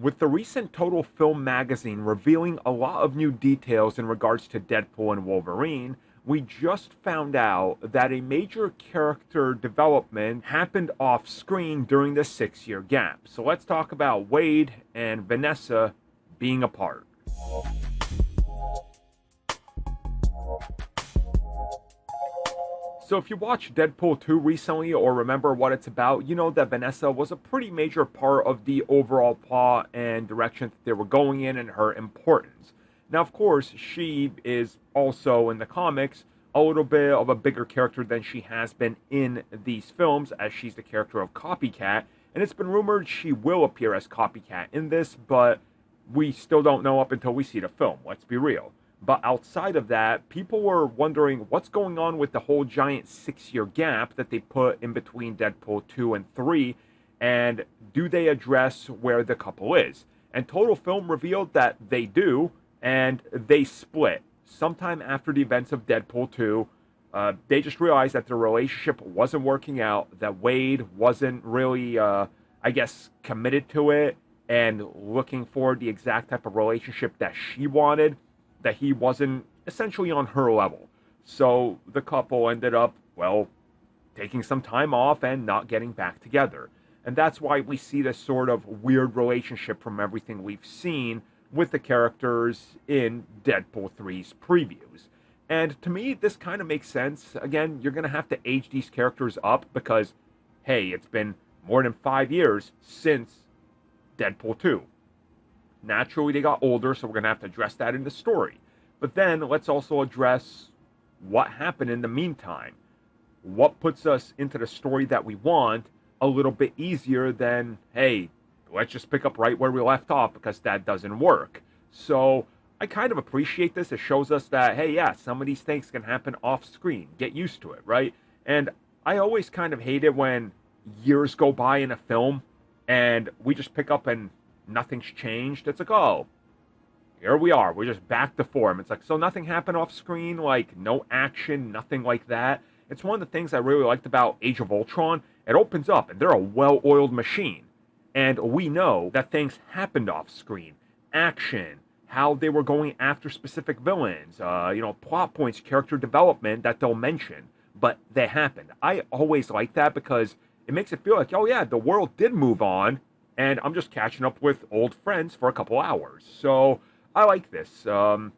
With the recent Total Film magazine revealing a lot of new details in regards to Deadpool and Wolverine, we just found out that a major character development happened off screen during the 6-year gap. So let's talk about Wade and Vanessa being apart. So if you watched Deadpool 2 recently or remember what it's about, you know that Vanessa was a pretty major part of the overall plot and direction that they were going in and her importance. Now, of course, she is also in the comics a little bit of a bigger character than she has been in these films, as she's the character of Copycat, and it's been rumored she will appear as Copycat in this, but we still don't know up until we see the film, let's be real. But outside of that, people were wondering what's going on with the whole giant 6-year gap that they put in between Deadpool 2 and 3, and do they address where the couple is? And Total Film revealed that they do, and they split. Sometime after the events of Deadpool 2, they just realized that their relationship wasn't working out, that Wade wasn't really, committed to it, and looking for the exact type of relationship that she wanted, that he wasn't essentially on her level. So the couple ended up, well, taking some time off and not getting back together. And that's why we see this sort of weird relationship from everything we've seen with the characters in Deadpool 3's previews. And to me, this kind of makes sense. Again, you're going to have to age these characters up because, hey, it's been more than 5 years since Deadpool 2. Naturally, they got older, so we're going to have to address that in the story. But then, let's also address what happened in the meantime. What puts us into the story that we want a little bit easier than, hey, let's just pick up right where we left off, because that doesn't work. So, I kind of appreciate this. It shows us that, hey, yeah, some of these things can happen off screen. Get used to it, right? And I always kind of hate it when years go by in a film and we just pick up and nothing's changed. It's like, oh, here we are. We're just back to form. It's like, so nothing happened off screen, like no action, nothing like that. It's one of the things I really liked about Age of Ultron. It opens up and they're a well-oiled machine. And we know that things happened off screen. Action, how they were going after specific villains, plot points, character development that they'll mention. But they happened. I always like that because it makes it feel like, oh yeah, the world did move on. And I'm just catching up with old friends for a couple hours. So I like this. It's going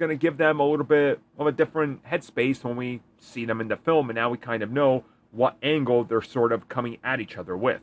to give them a little bit of a different headspace when we see them in the film. And now we kind of know what angle they're sort of coming at each other with.